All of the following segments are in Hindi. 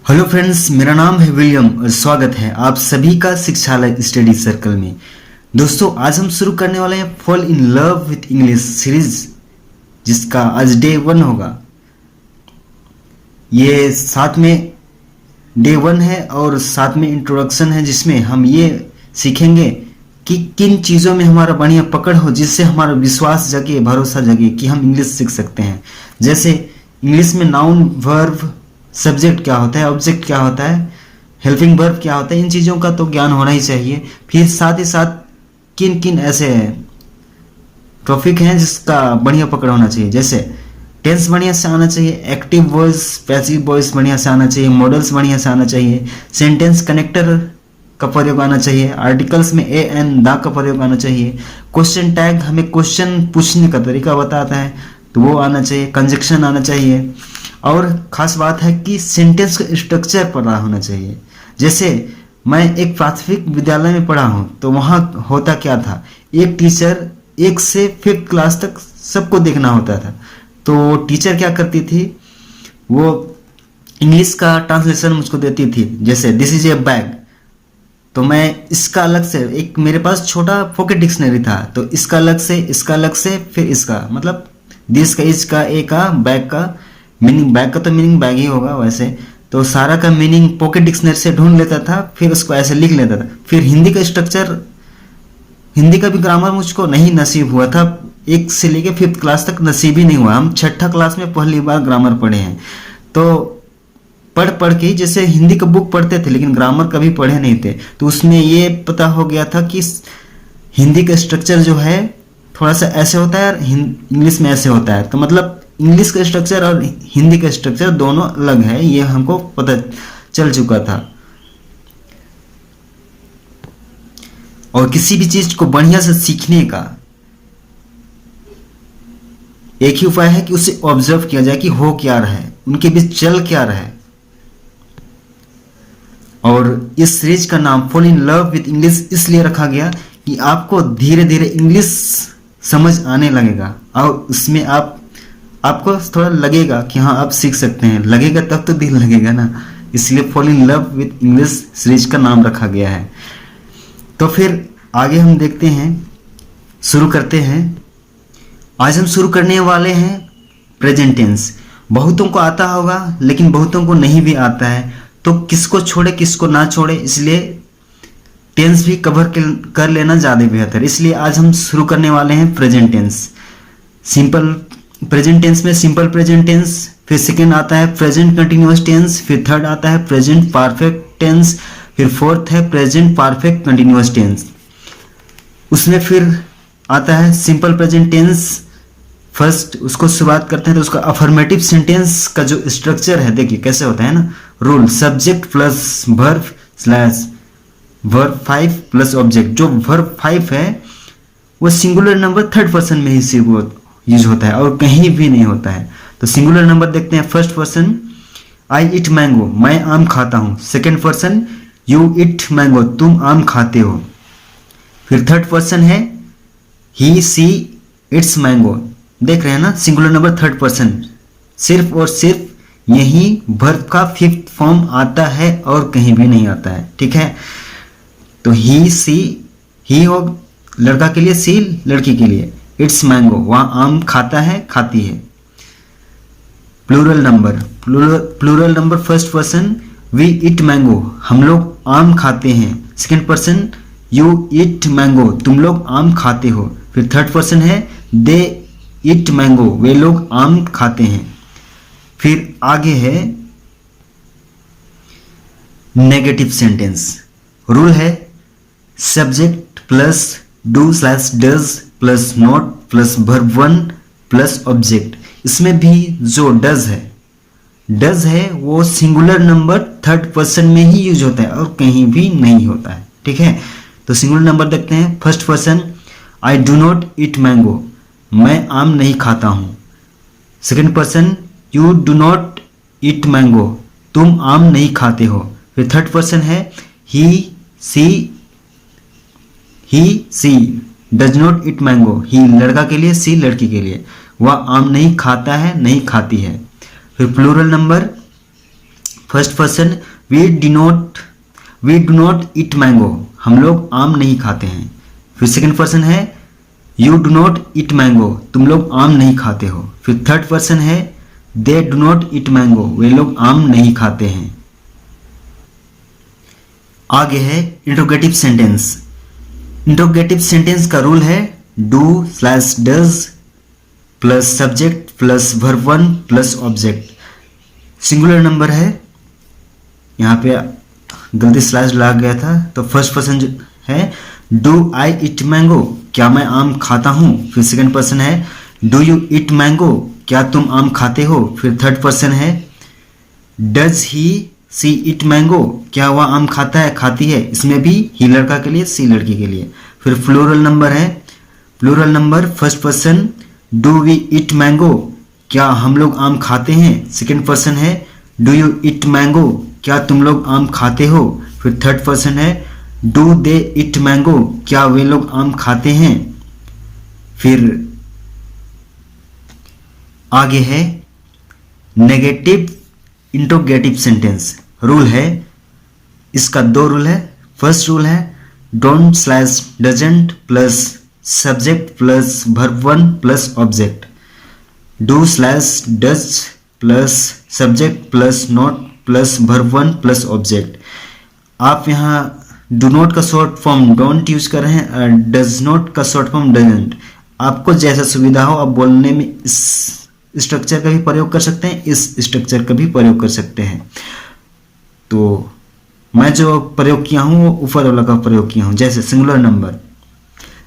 हेलो फ्रेंड्स, मेरा नाम है विलियम और स्वागत है आप सभी का शिक्षालय स्टडी सर्कल में। दोस्तों, आज हम शुरू करने वाले हैं fall in love with English series, जिसका आज डे 1 होगा। ये साथ में डे 1 है और साथ में इंट्रोडक्शन है, जिसमें हम ये सीखेंगे कि किन चीज़ों में हमारा बढ़िया पकड़ हो, जिससे हमारा विश्वास जगे, भरोसा जगे कि हम इंग्लिश सीख सकते हैं। जैसे इंग्लिश में नाउन, वर्ब, सब्जेक्ट क्या होता है, ऑब्जेक्ट क्या होता है, हेल्पिंग वर्ब क्या होता है, इन चीज़ों का तो ज्ञान होना ही चाहिए। फिर साथ ही साथ किन किन ऐसे टॉपिक हैं जिसका बढ़िया पकड़ होना चाहिए। जैसे टेंस बढ़िया से आना चाहिए, एक्टिव वॉइस, पैसिव वॉइस बढ़िया से आना चाहिए, मॉडल्स बढ़िया से आना चाहिए, सेंटेंस कनेक्टर का प्रयोग आना चाहिए, आर्टिकल्स में ए एन दा का प्रयोग आना चाहिए, क्वेश्चन टैग हमें क्वेश्चन पूछने का तरीका बताता है तो वो आना चाहिए, कंजक्शन आना चाहिए, और खास बात है कि सेंटेंस का स्ट्रक्चर पता होना चाहिए। जैसे मैं एक प्राथमिक विद्यालय में पढ़ा हूँ तो वहाँ होता क्या था, एक टीचर 1 से 5th क्लास तक सबको देखना होता था। तो टीचर क्या करती थी, वो इंग्लिश का ट्रांसलेशन मुझको देती थी। जैसे दिस इज ए बैग, तो मैं इसका अलग से, एक मेरे पास छोटा पॉकेट डिक्शनरी था, तो इसका अलग से, इसका अलग से, फिर इसका, मतलब दिस का, इज का, ए का, बैग का मीनिंग, बैग का तो मीनिंग बैग ही होगा वैसे, तो सारा का मीनिंग पॉकेट डिक्शनरी से ढूंढ लेता था, फिर उसको ऐसे लिख लेता था। फिर हिंदी का स्ट्रक्चर, हिंदी का भी ग्रामर मुझको नहीं नसीब हुआ था, 1 से लेके 5th क्लास तक नसीब ही नहीं हुआ। हम 6ठा क्लास में पहली बार ग्रामर पढ़े हैं। तो पढ़ पढ़ के, जैसे हिंदी का बुक पढ़ते थे लेकिन ग्रामर कभी पढ़े नहीं थे, तो उसमें ये पता हो गया था कि हिंदी का स्ट्रक्चर जो है थोड़ा सा ऐसे होता है और इंग्लिश में ऐसे होता है। तो मतलब इंग्लिश का स्ट्रक्चर और हिंदी का स्ट्रक्चर दोनों अलग है, ये हमको पता चल चुका था। और किसी भी चीज को बढ़िया से सीखने का एक ही उपाय है कि उसे ऑब्जर्व किया जाए कि हो क्या रहा है, उनके बीच चल क्या रहा है। और इस सीरीज का नाम fall in love with English इसलिए रखा गया कि आपको धीरे धीरे इंग्लिश समझ आने लगेगा और उसमें आपको थोड़ा लगेगा कि हाँ आप सीख सकते हैं, लगेगा तब तो दिल लगेगा ना, इसलिए fall in love with English series का नाम रखा गया है। तो फिर आगे हम देखते हैं, शुरू करते हैं। आज हम शुरू करने वाले हैं प्रेजेंट टेंस। बहुतों को आता होगा लेकिन बहुतों को नहीं भी आता है, तो किसको छोड़े किसको ना छोड़े, इसलिए टेंस भी कवर कर लेना ज़्यादा बेहतर। इसलिए आज हम शुरू करने वाले हैं present tense. Simple present tense में सिंपल प्रेजेंट टेंस, फिर सेकेंड आता है प्रेजेंट कंटिन्यूअस टेंस, फिर थर्ड आता है प्रेजेंट परफेक्ट टेंस, फिर फोर्थ है प्रेजेंट परफेक्ट कंटिन्यूअस टेंस। उसमें फिर आता है सिंपल प्रेजेंट टेंस। फर्स्ट उसको शुरुआत करते हैं तो उसका अफर्मेटिव सेंटेंस का जो स्ट्रक्चर है, देखिए कैसे होता है ना, rule subject plus verb slash verb 5 plus object. जो वर्ब 5 है वो सिंगुलर नंबर 3rd पर्सन में ही सिर्फ यूज होता है और कहीं भी नहीं होता है। तो सिंगुलर नंबर देखते हैं, first person I it mango, मैं आम खाता हूं। Second person you eat mango, तुम आम खाते हो। फिर थर्ड पर्सन है ही सी इट्स मैंगो, देख रहे हैं ना, सिंगुलर नंबर 3rd पर्सन। सिर्फ और सिर्फ यही वर्ब का 5th फॉर्म आता है और कहीं भी नहीं आता है, ठीक है। तो ही सी, ही हो लड़का के लिए, सी लड़की के लिए, इट्स मैंगो वहां आम खाता है, खाती है। Plural number first person we eat mango, हम लोग आम खाते हैं। Second person you eat mango, तुम लोग आम खाते हो। फिर थर्ड पर्सन है दे इट मैंगो, वे लोग आम खाते हैं। फिर आगे है नेगेटिव सेंटेंस। रूल है subject plus do slash does plus not plus verb 1 plus object. इसमें भी जो डज है वो सिंगुलर नंबर 3rd पर्सन में ही यूज होता है और कहीं भी नहीं होता है, ठीक है। तो सिंगुलर नंबर देखते हैं, first person I do not eat mango, मैं आम नहीं खाता हूं। Second person you do not eat mango, तुम आम नहीं खाते हो। फिर थर्ड पर्सन है ही सी डज नॉट ईट मैंगो, ही लड़का के लिए, सी लड़की के लिए, वह आम नहीं खाता है, नहीं खाती है। फिर plural number first person, we do not eat mango, हम लोग आम नहीं खाते हैं। फिर सेकंड पर्सन है, you do not eat mango, तुम लोग आम नहीं खाते हो। फिर थर्ड पर्सन है, they do not eat mango, वे लोग आम नहीं खाते हैं। आगे है इंट्रोगेटिव सेंटेंस। इंट्रोगेटिव सेंटेंस का रूल है do slash does plus subject plus verb one plus object. Singular number है, यहाँ पे गलती स्लैश लगा गया था, तो फर्स्ट पर्सन है डू आई ईट मैंगो, क्या मैं आम खाता हूँ। फिर सेकंड पर्सन है डू यू ईट मैंगो, क्या तुम आम खाते हो। फिर थर्ड पर्सन है does he she eat mango, क्या वह आम खाता है खाती है, इसमें भी ही लड़का के लिए सी लड़की के लिए। फिर प्लूरल नंबर है, plural number first person do we eat mango, क्या हम लोग आम खाते हैं। सेकंड पर्सन है डू यू ईट मैंगो, क्या तुम लोग आम खाते हो। फिर थर्ड पर्सन है डू दे ईट मैंगो, क्या वे लोग आम खाते हैं। फिर आगे है नेगेटिव इंट्रोगेटिव सेंटेंस। रूल है, इसका दो रूल है। फर्स्ट रूल है don't slash doesn't plus subject plus verb one plus object. Do slash does plus subject plus not plus verb one plus object. आप यहाँ डू नॉट का शॉर्ट फॉर्म डोंट यूज कर रहे हैं, डज नॉट का शॉर्ट फॉर्म डजंट। आपको जैसा सुविधा हो आप बोलने में इस स्ट्रक्चर का भी प्रयोग कर सकते हैं, इस स्ट्रक्चर का भी प्रयोग कर सकते हैं। तो मैं जो प्रयोग किया हूँ वो ऊपर वाला का प्रयोग किया हूँ। जैसे singular number,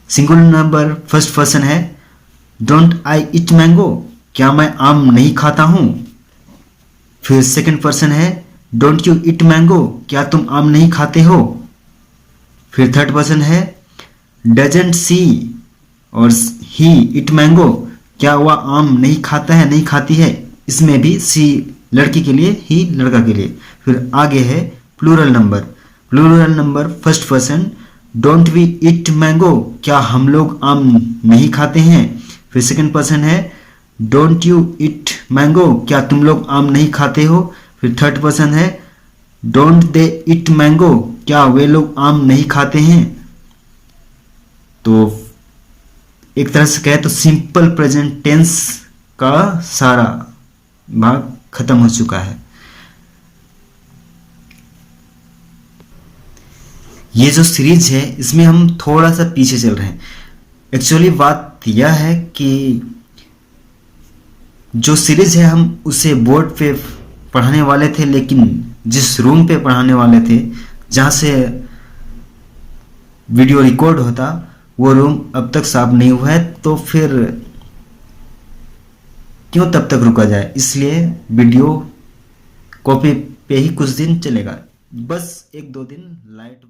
singular number first person है डोंट आई ईट मैंगो, क्या मैं आम नहीं खाता हूँ। फिर सेकंड पर्सन है डोंट यू ईट मैंगो, क्या तुम आम नहीं खाते हो। फिर थर्ड पर्सन है डजंट सी और ही ईट मैंगो, क्या वह आम नहीं खाता है नहीं खाती है, इसमें भी सी लड़की के लिए ही लड़का के लिए। फिर आगे है plural number, plural number first person don't we eat mango, क्या हम लोग आम नहीं खाते हैं। फिर सेकंड पर्सन है डोंट यू ईट मैंगो, क्या तुम लोग आम नहीं खाते हो। फिर थर्ड पर्सन है डोंट दे ईट मैंगो, क्या वे लोग आम नहीं खाते हैं। तो एक तरह से कहे तो सिंपल प्रेजेंट टेंस का सारा भाग खत्म हो चुका है। ये जो सीरीज है इसमें हम थोड़ा सा पीछे चल रहे हैं। एक्चुअली बात यह है कि जो सीरीज है हम उसे बोर्ड पे पढ़ाने वाले थे, लेकिन जिस रूम पे पढ़ाने वाले थे जहाँ से वीडियो रिकॉर्ड होता वो रूम अब तक साफ नहीं हुआ है, तो फिर क्यों तब तक रुका जाए, इसलिए वीडियो कॉपी पे ही कुछ दिन चलेगा, बस 1-2 दिन लाइट